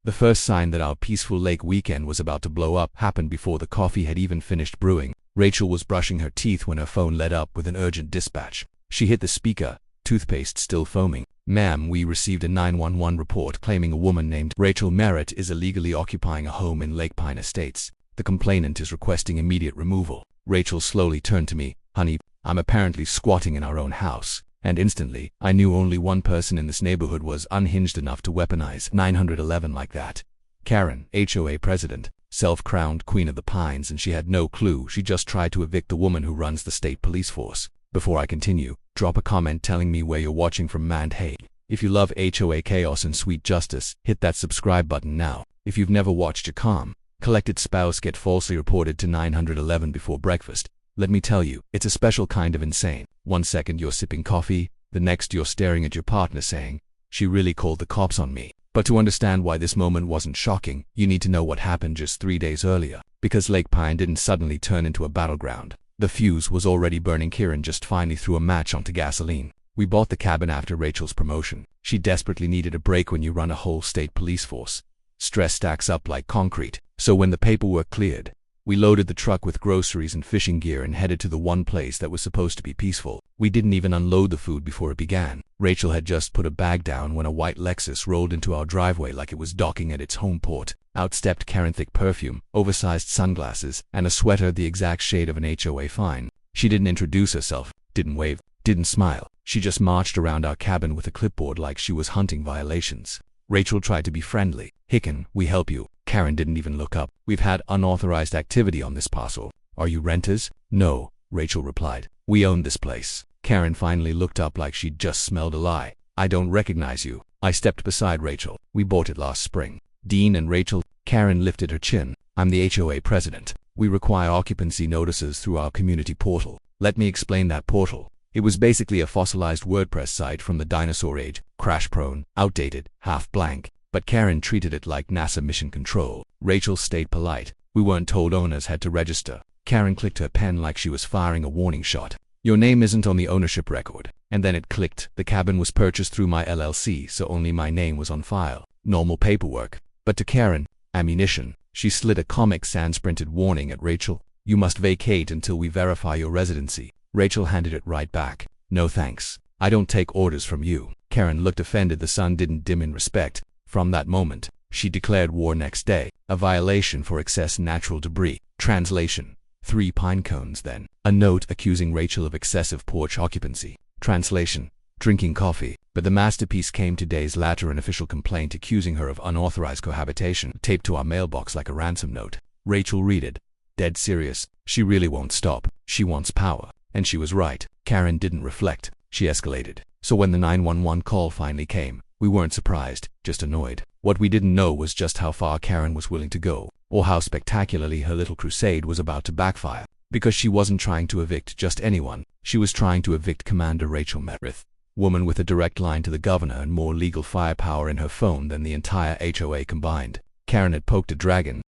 The first sign that our peaceful lake weekend was about to blow up happened before the coffee had even finished brewing. Rachel was brushing her teeth when her phone lit up with an urgent dispatch. She hit the speaker, toothpaste still foaming. "Ma'am, we received a 911 report claiming a woman named Rachel Merritt is illegally occupying a home in Lake Pine Estates. The complainant is requesting immediate removal." Rachel slowly turned to me. "Honey, I'm apparently squatting in our own house." And instantly, I knew only one person in this neighborhood was unhinged enough to weaponize 911 like that. Karen, HOA president, self-crowned queen of the pines, and she had no clue. She just tried to evict the woman who runs the state police force. Before I continue, drop a comment telling me where you're watching from, and hey, if you love HOA chaos and sweet justice, hit that subscribe button now. If you've never watched your calm, collected spouse get falsely reported to 911 before breakfast, let me tell you, it's a special kind of insane. 1 second you're sipping coffee, the next you're staring at your partner saying, "She really called the cops on me." But to understand why this moment wasn't shocking, you need to know what happened just 3 days earlier. Because Lake Pine didn't suddenly turn into a battleground. The fuse was already burning. Karen just finally threw a match onto gasoline. We bought the cabin after Rachel's promotion. She desperately needed a break. When you run a whole state police force, stress stacks up like concrete. So when the paperwork cleared, we loaded the truck with groceries and fishing gear and headed to the one place that was supposed to be peaceful. We didn't even unload the food before it began. Rachel had just put a bag down when a white Lexus rolled into our driveway like it was docking at its home port. Out stepped Karen, thick perfume, oversized sunglasses, and a sweater the exact shade of an HOA fine. She didn't introduce herself, didn't wave, didn't smile. She just marched around our cabin with a clipboard like she was hunting violations. Rachel tried to be friendly. "Hey, can we help you?" Karen didn't even look up. "We've had unauthorized activity on this parcel. Are you renters?" "No," Rachel replied. "We own this place." Karen finally looked up like she'd just smelled a lie. "I don't recognize you." I stepped beside Rachel. "We bought it last spring." "Dean and Rachel?" Karen lifted her chin. "I'm the HOA president. We require occupancy notices through our community portal." Let me explain that portal. It was basically a fossilized WordPress site from the dinosaur age, crash-prone, outdated, half-blank. But Karen treated it like NASA mission control. Rachel stayed polite. "We weren't told owners had to register." Karen clicked her pen like she was firing a warning shot. "Your name isn't on the ownership record." And then it clicked. The cabin was purchased through my LLC, so only my name was on file. Normal paperwork. But to Karen, ammunition. She slid a Comic Sans printed warning at Rachel. "You must vacate until we verify your residency." Rachel handed it right back. "No thanks. I don't take orders from you." Karen looked offended. The sun didn't dim in respect. From that moment, she declared war next day, a violation for excess natural debris. Translation: 3 pine cones then. A note accusing Rachel of excessive porch occupancy. Translation: drinking coffee. But the masterpiece came 2 days later, an official complaint accusing her of unauthorized cohabitation, taped to our mailbox like a ransom note. Rachel read it. Dead serious. She really won't stop. She wants power. And she was right. Karen didn't reflect. She escalated. So when the 911 call finally came, we weren't surprised, just annoyed. What we didn't know was just how far Karen was willing to go, or how spectacularly her little crusade was about to backfire. Because she wasn't trying to evict just anyone, she was trying to evict Commander Rachel Merritt, woman with a direct line to the governor and more legal firepower in her phone than the entire HOA combined. Karen had poked a dragon,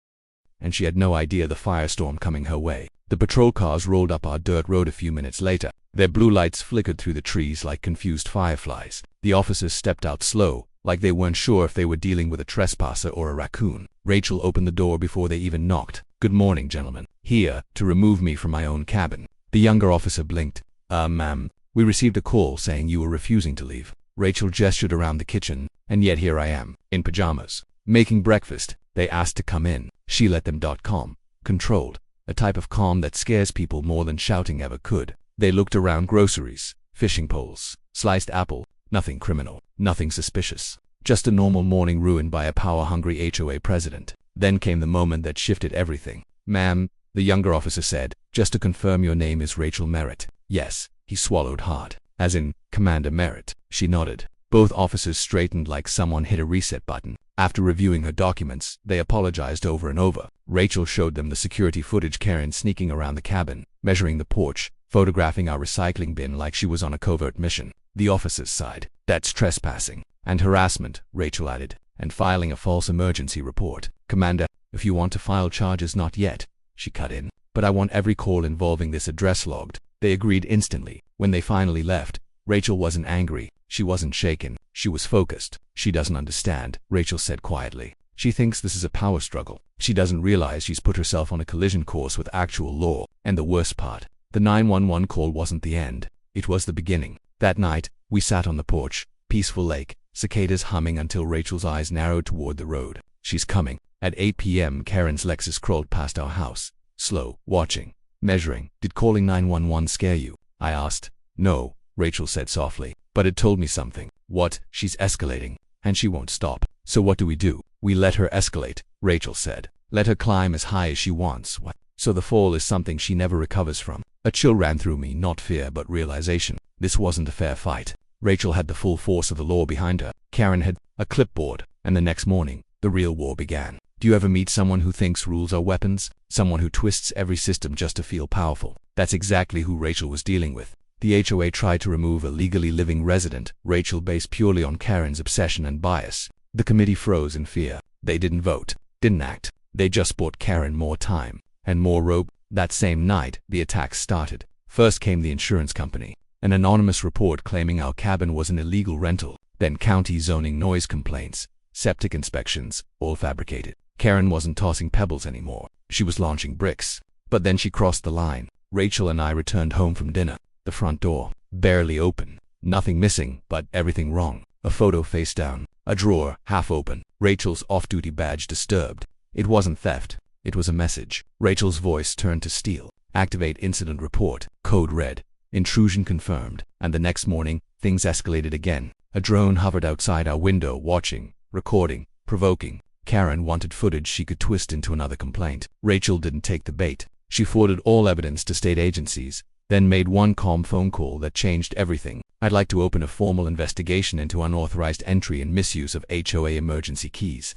and she had no idea the firestorm coming her way. The patrol cars rolled up our dirt road a few minutes later. Their blue lights flickered through the trees like confused fireflies. The officers stepped out slow, like they weren't sure if they were dealing with a trespasser or a raccoon. Rachel opened the door before they even knocked. "Good morning, gentlemen. Here to remove me from my own cabin." The younger officer blinked. Ma'am, we received a call saying you were refusing to leave." Rachel gestured around the kitchen, "And yet here I am, in pajamas, making breakfast. They asked to come in." She let them. Calm. Controlled. A type of calm that scares people more than shouting ever could. They looked around. Groceries, fishing poles, sliced apple, nothing criminal, nothing suspicious. Just a normal morning ruined by a power-hungry HOA president. Then came the moment that shifted everything. "Ma'am," the younger officer said, "just to confirm your name is Rachel Merritt." "Yes." He swallowed hard. "As in, Commander Merritt." She nodded. Both officers straightened like someone hit a reset button. After reviewing her documents, they apologized over and over. Rachel showed them the security footage. Karen sneaking around the cabin, measuring the porch, photographing our recycling bin like she was on a covert mission. The officers sighed. "That's trespassing and harassment," Rachel added, "and filing a false emergency report." "Commander, if you want to file charges, not yet," she cut in. "But I want every call involving this address logged." They agreed instantly. When they finally left, Rachel wasn't angry. She wasn't shaken. She was focused. "She doesn't understand," Rachel said quietly. She thinks this is a power struggle. She doesn't realize she's put herself on a collision course with actual law. And the worst part, the 911 call wasn't the end. It was the beginning. That night, we sat on the porch, peaceful lake, cicadas humming until Rachel's eyes narrowed toward the road. She's coming. At 8 p.m. Karen's Lexus crawled past our house. Slow, watching, measuring. Did calling 911 scare you? I asked. No, Rachel said softly. But it told me something. What? She's escalating. And she won't stop. So what do? We let her escalate, Rachel said. Let her climb as high as she wants. What? So the fall is something she never recovers from. A chill ran through me, not fear but realization. This wasn't a fair fight. Rachel had the full force of the law behind her. Karen had a clipboard. And the next morning, the real war began. Do you ever meet someone who thinks rules are weapons? Someone who twists every system just to feel powerful? That's exactly who Rachel was dealing with. The HOA tried to remove a legally living resident, Rachel, based purely on Karen's obsession and bias. The committee froze in fear. They didn't vote, didn't act. They just bought Karen more time and more rope. That same night, the attacks started. First came the insurance company. An anonymous report claiming our cabin was an illegal rental. Then county zoning noise complaints, septic inspections, all fabricated. Karen wasn't tossing pebbles anymore. She was launching bricks. But then she crossed the line. Rachel and I returned home from dinner. The front door, barely open. Nothing missing, but everything wrong. A photo face down. A drawer, half open. Rachel's off-duty badge disturbed. It wasn't theft. It was a message. Rachel's voice turned to steel. Activate incident report. Code red. Intrusion confirmed. And the next morning, things escalated again. A drone hovered outside our window, watching, recording, provoking. Karen wanted footage she could twist into another complaint. Rachel didn't take the bait. She forwarded all evidence to state agencies, then made one calm phone call that changed everything. I'd like to open a formal investigation into unauthorized entry and misuse of HOA emergency keys.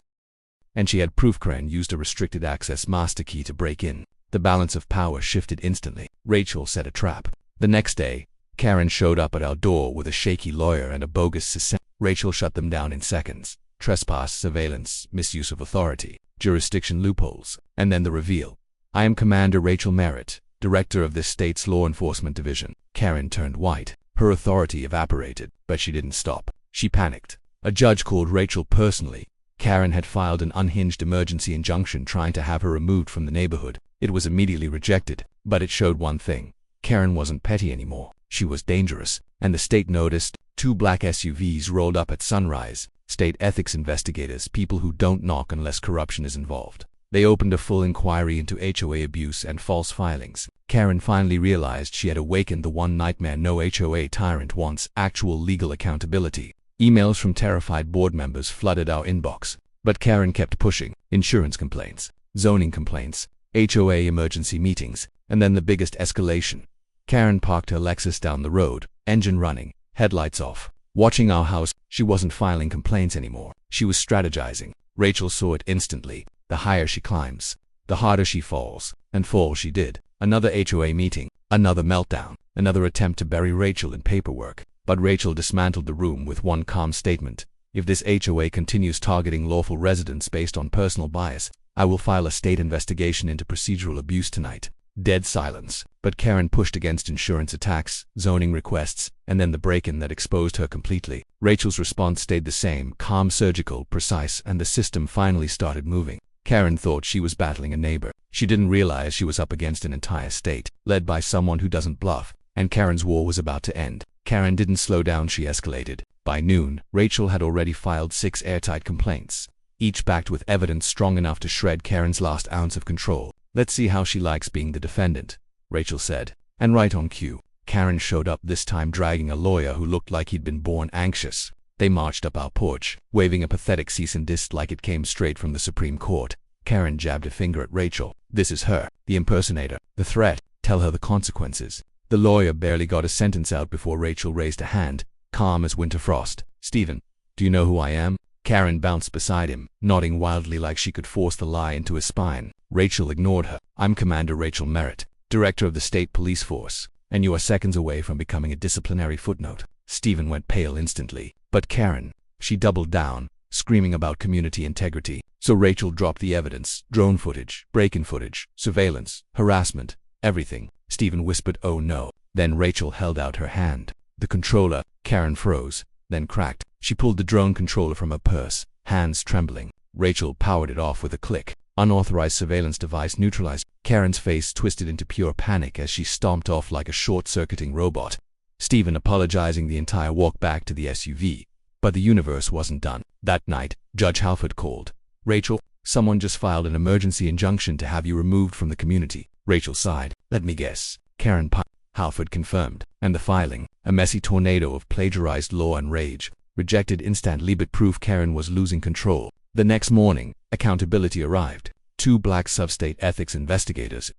And she had proof Karen used a restricted access master key to break in. The balance of power shifted instantly. Rachel set a trap. The next day, Karen showed up at our door with a shaky lawyer and a bogus CISM. Rachel shut them down in seconds. Trespass, surveillance, misuse of authority, jurisdiction loopholes, and then the reveal. I am Commander Rachel Merritt, director of this state's law enforcement division. Karen turned white. Her authority evaporated, but she didn't stop. She panicked. A judge called Rachel personally. Karen had filed an unhinged emergency injunction trying to have her removed from the neighborhood. It was immediately rejected, but it showed one thing. Karen wasn't petty anymore. She was dangerous, and the state noticed. 2 black SUVs rolled up at sunrise. State ethics investigators, people who don't knock unless corruption is involved. They opened a full inquiry into HOA abuse and false filings. Karen finally realized she had awakened the one nightmare no HOA tyrant wants: actual legal accountability. Emails from terrified board members flooded our inbox. But Karen kept pushing. Insurance complaints, zoning complaints, HOA emergency meetings, and then the biggest escalation. Karen parked her Lexus down the road, engine running, headlights off. Watching our house, she wasn't filing complaints anymore. She was strategizing. Rachel saw it instantly. The higher she climbs, the harder she falls. And fall she did. Another HOA meeting, another meltdown, another attempt to bury Rachel in paperwork. But Rachel dismantled the room with one calm statement. If this HOA continues targeting lawful residents based on personal bias, I will file a state investigation into procedural abuse tonight. Dead silence. But Karen pushed against insurance attacks, zoning requests, and then the break-in that exposed her completely. Rachel's response stayed the same, calm, surgical, precise, and the system finally started moving. Karen thought she was battling a neighbor. She didn't realize she was up against an entire state, led by someone who doesn't bluff. And Karen's war was about to end. Karen didn't slow down, she escalated. By noon, Rachel had already filed 6 airtight complaints, each backed with evidence strong enough to shred Karen's last ounce of control. Let's see how she likes being the defendant, Rachel said. And right on cue, Karen showed up, this time dragging a lawyer who looked like he'd been born anxious. They marched up our porch, waving a pathetic cease and desist like it came straight from the Supreme Court. Karen jabbed a finger at Rachel. This is her, the impersonator, the threat. Tell her the consequences. The lawyer barely got a sentence out before Rachel raised a hand, calm as winter frost. Stephen, do you know who I am? Karen bounced beside him, nodding wildly like she could force the lie into his spine. Rachel ignored her. I'm Commander Rachel Merritt, director of the state police force, and you are seconds away from becoming a disciplinary footnote. Stephen went pale instantly. But Karen, she doubled down, screaming about community integrity. So Rachel dropped the evidence: drone footage, break-in footage, surveillance, harassment, everything. Stephen whispered, "Oh no." Then Rachel held out her hand. The controller. Karen froze, then cracked. She pulled the drone controller from her purse, hands trembling. Rachel powered it off with a click. Unauthorized surveillance device neutralized. Karen's face twisted into pure panic as she stomped off like a short-circuiting robot. Stephen apologizing the entire walk back to the SUV. But the universe wasn't done. That night, Judge Halford called. "Rachel, someone just filed an emergency injunction to have you removed from the community." Rachel sighed. "Let me guess. Karen Pinebrook." Halford confirmed. And the filing, a messy tornado of plagiarized law and rage, rejected instantly but proved Karen was losing control. The next morning, accountability arrived. 2 black sub-state ethics investigators.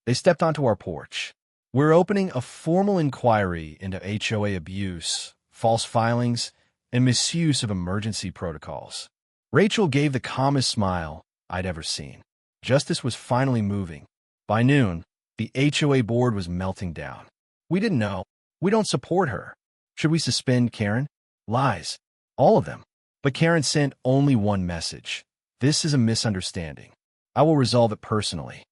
They stepped onto our porch. "We're opening a formal inquiry into HOA abuse, false filings, and misuse of emergency protocols." Rachel gave the calmest smile I'd ever seen. Justice was finally moving. By noon, the HOA board was melting down. "We didn't know. We don't support her. Should we suspend Karen?" Lies. All of them. But Karen sent only one message. "This is a misunderstanding. I will resolve it personally."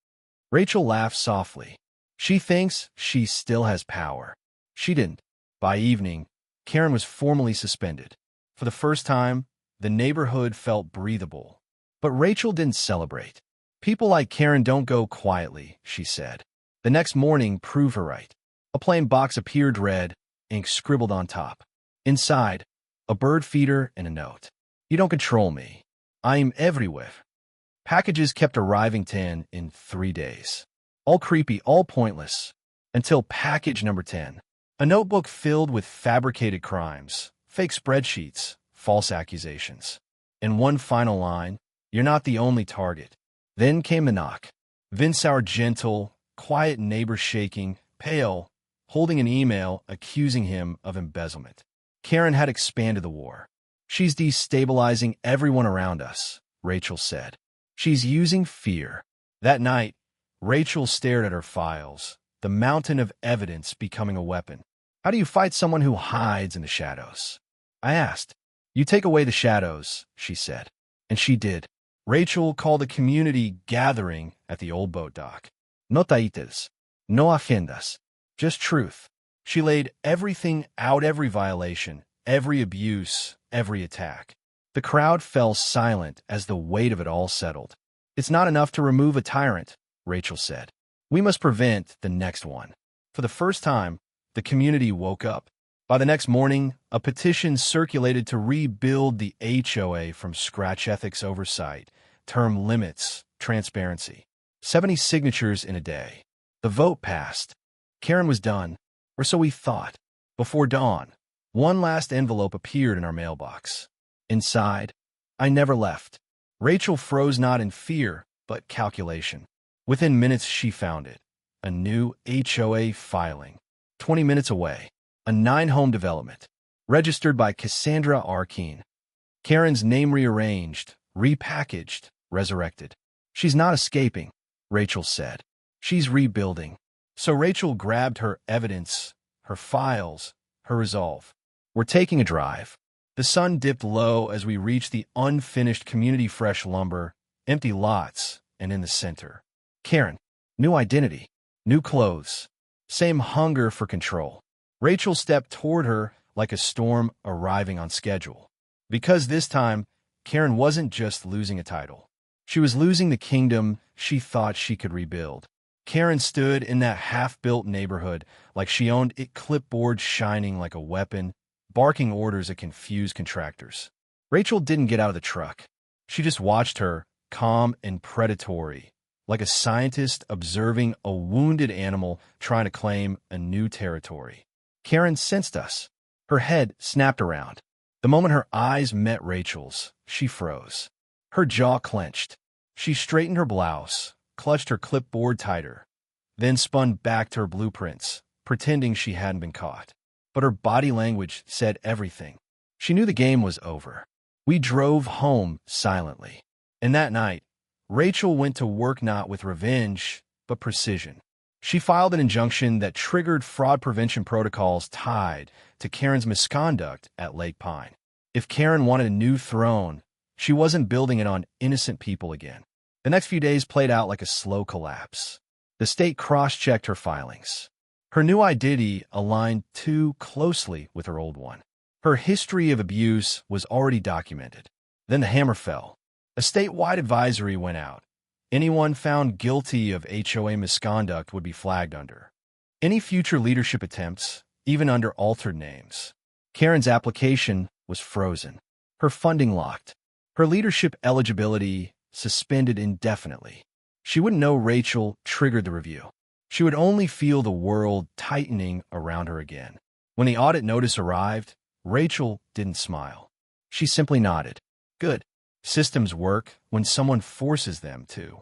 Rachel laughed softly. She thinks she still has power. She didn't. By evening, Karen was formally suspended. For the first time, the neighborhood felt breathable. But Rachel didn't celebrate. "People like Karen don't go quietly," she said. The next morning proved her right. A plain box appeared, red, ink scribbled on top. Inside, a bird feeder and a note. "You don't control me. I am everywhere." Packages kept arriving 10 in 3 days. All creepy, all pointless. Until package number 10. A notebook filled with fabricated crimes, fake spreadsheets, false accusations. And one final line, "You're not the only target." Then came the knock. Vince, our gentle, quiet neighbor, shaking, pale, holding an email accusing him of embezzlement. Karen had expanded the war. "She's destabilizing everyone around us," Rachel said. "She's using fear." That night, Rachel stared at her files, the mountain of evidence becoming a weapon. "How do you fight someone who hides in the shadows?" I asked. "You take away the shadows," she said. And she did. Rachel called a community gathering at the old boat dock. "No taitas, no agendas, just truth." She laid everything out, every violation, every abuse, every attack. The crowd fell silent as the weight of it all settled. "It's not enough to remove a tyrant," Rachel said. "We must prevent the next one." For the first time, the community woke up. By the next morning, a petition circulated to rebuild the HOA from scratch: ethics oversight, term limits, transparency. 70 signatures in a day. The vote passed. Karen was done, or so we thought. Before dawn, one last envelope appeared in our mailbox. Inside, I never left. Rachel froze, not in fear, but calculation. Within minutes, she found it. A new HOA filing. 20 minutes away. A 9-home development. Registered by Cassandra Arkeen. Karen's name rearranged, repackaged, resurrected. "She's not escaping," Rachel said. "She's rebuilding." So Rachel grabbed her evidence, her files, her resolve. "We're taking a drive." The sun dipped low as we reached the unfinished community. Fresh lumber, empty lots, and in the center, Karen. New identity, new clothes, same hunger for control. Rachel stepped toward her like a storm arriving on schedule. Because this time, Karen wasn't just losing a title. She was losing the kingdom she thought she could rebuild. Karen stood in that half-built neighborhood like she owned it, clipboard shining like a weapon, barking orders at confused contractors. Rachel didn't get out of the truck. She just watched her, calm and predatory, like a scientist observing a wounded animal trying to claim a new territory. Karen sensed us. Her head snapped around. The moment her eyes met Rachel's, she froze. Her jaw clenched. She straightened her blouse, clutched her clipboard tighter, then spun back to her blueprints, pretending she hadn't been caught. But her body language said everything. She knew the game was over. We drove home silently. And that night, Rachel went to work not with revenge, but precision. She filed an injunction that triggered fraud prevention protocols tied to Karen's misconduct at Lake Pine. If Karen wanted a new throne, she wasn't building it on innocent people again. The next few days played out like a slow collapse. The state cross-checked her filings. Her new identity aligned too closely with her old one. Her history of abuse was already documented. Then the hammer fell. A statewide advisory went out. Anyone found guilty of HOA misconduct would be flagged under. Any future leadership attempts, even under altered names. Karen's application was frozen. Her funding locked. Her leadership eligibility suspended indefinitely. She wouldn't know Rachel triggered the review. She would only feel the world tightening around her again. When the audit notice arrived, Rachel didn't smile. She simply nodded. Good. Systems work when someone forces them to.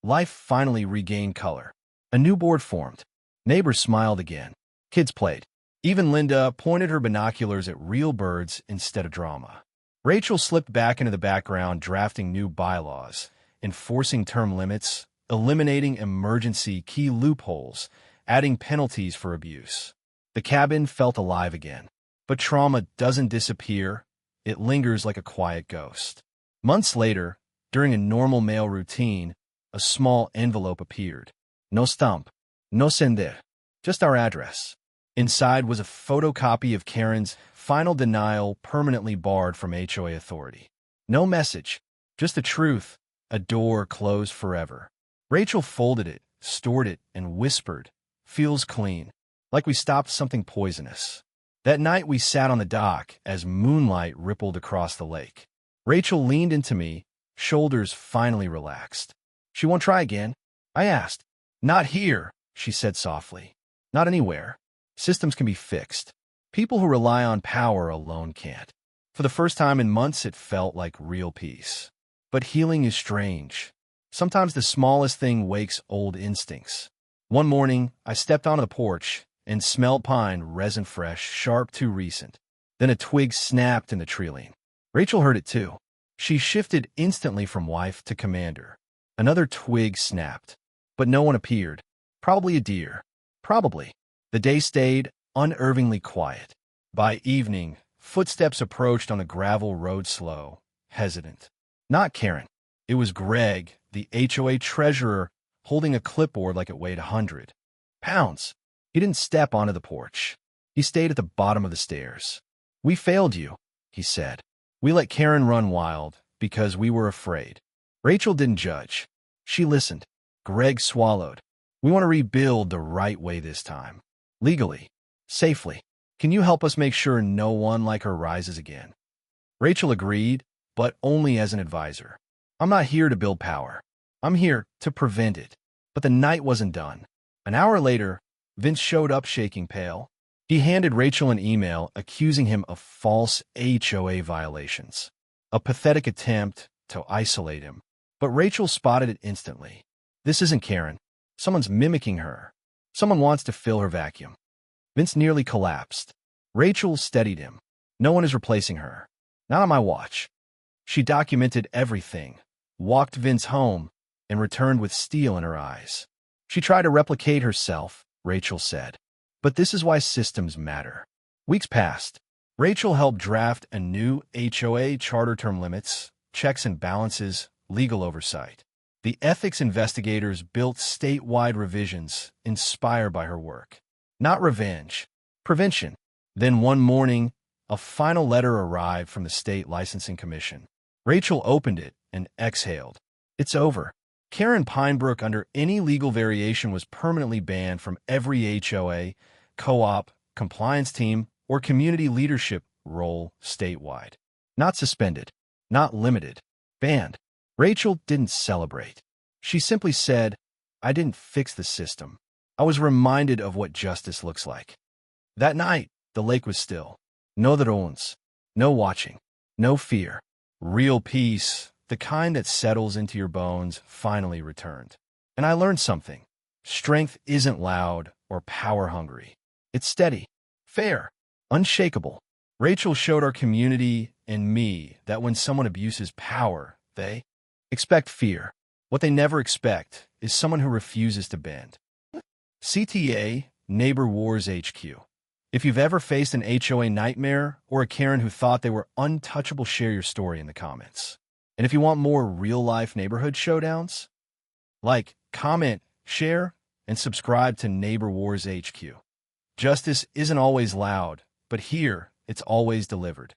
Life finally regained color. A new board formed. Neighbors smiled again. Kids played. Even Linda pointed her binoculars at real birds instead of drama. Rachel slipped back into the background, drafting new bylaws, enforcing term limits, eliminating emergency key loopholes, adding penalties for abuse. The cabin felt alive again. But trauma doesn't disappear. It lingers like a quiet ghost. Months later, during a normal mail routine, a small envelope appeared. No stamp, no sender, just our address. Inside was a photocopy of Karen's final denial, permanently barred from HOA authority. No message, just the truth, a door closed forever. Rachel folded it, stored it, and whispered, "Feels clean, like we stopped something poisonous." That night we sat on the dock as moonlight rippled across the lake. Rachel leaned into me, shoulders finally relaxed. "She won't try again?" I asked. "Not here," she said softly. "Not anywhere. Systems can be fixed. People who rely on power alone can't." For the first time in months, it felt like real peace. But healing is strange. Sometimes the smallest thing wakes old instincts. One morning, I stepped onto the porch and smelled pine, resin fresh, sharp, too recent. Then a twig snapped in the tree. Rachel heard it too. She shifted instantly from wife to commander. Another twig snapped, but no one appeared. Probably a deer. Probably. The day stayed unnervingly quiet. By evening, footsteps approached on the gravel road, slow, hesitant. Not Karen. It was Greg, the HOA treasurer, holding a clipboard like it weighed 100 pounds. He didn't step onto the porch. He stayed at the bottom of the stairs. "We failed you," he said. "We let Karen run wild because we were afraid." Rachel didn't judge. She listened. Greg swallowed. "We want to rebuild the right way this time. Legally. Safely. Can you help us make sure no one like her rises again?" Rachel agreed, but only as an advisor. "I'm not here to build power. I'm here to prevent it." But the night wasn't done. An hour later, Vince showed up shaking pale. He handed Rachel an email accusing him of false HOA violations. A pathetic attempt to isolate him. But Rachel spotted it instantly. This isn't Karen. Someone's mimicking her. Someone wants to fill her vacuum. Vince nearly collapsed. Rachel steadied him. "No one is replacing her. Not on my watch." She documented everything, walked Vince home, and returned with steel in her eyes. "She tried to replicate herself," Rachel said. "But this is why systems matter." Weeks passed. Rachel helped draft a new HOA charter, term limits, checks and balances, legal oversight. The ethics investigators built statewide revisions inspired by her work. Not revenge, prevention. Then one morning, a final letter arrived from the State Licensing Commission. Rachel opened it and exhaled. It's over. Karen Pinebrook, under any legal variation, was permanently banned from every HOA, co-op, compliance team, or community leadership role statewide. Not suspended, not limited, banned. Rachel didn't celebrate. She simply said, "I didn't fix the system. I was reminded of what justice looks like." That night, the lake was still. No drones, no watching, no fear. Real peace, the kind that settles into your bones, finally returned. And I learned something. Strength isn't loud or power-hungry. It's steady, fair, unshakable. Rachel showed our community and me that when someone abuses power, they expect fear. What they never expect is someone who refuses to bend. CTA, Neighbor Wars HQ. If you've ever faced an HOA nightmare or a Karen who thought they were untouchable, share your story in the comments. And if you want more real-life neighborhood showdowns, like, comment, share, and subscribe to Neighbor Wars HQ. Justice isn't always loud, but here it's always delivered.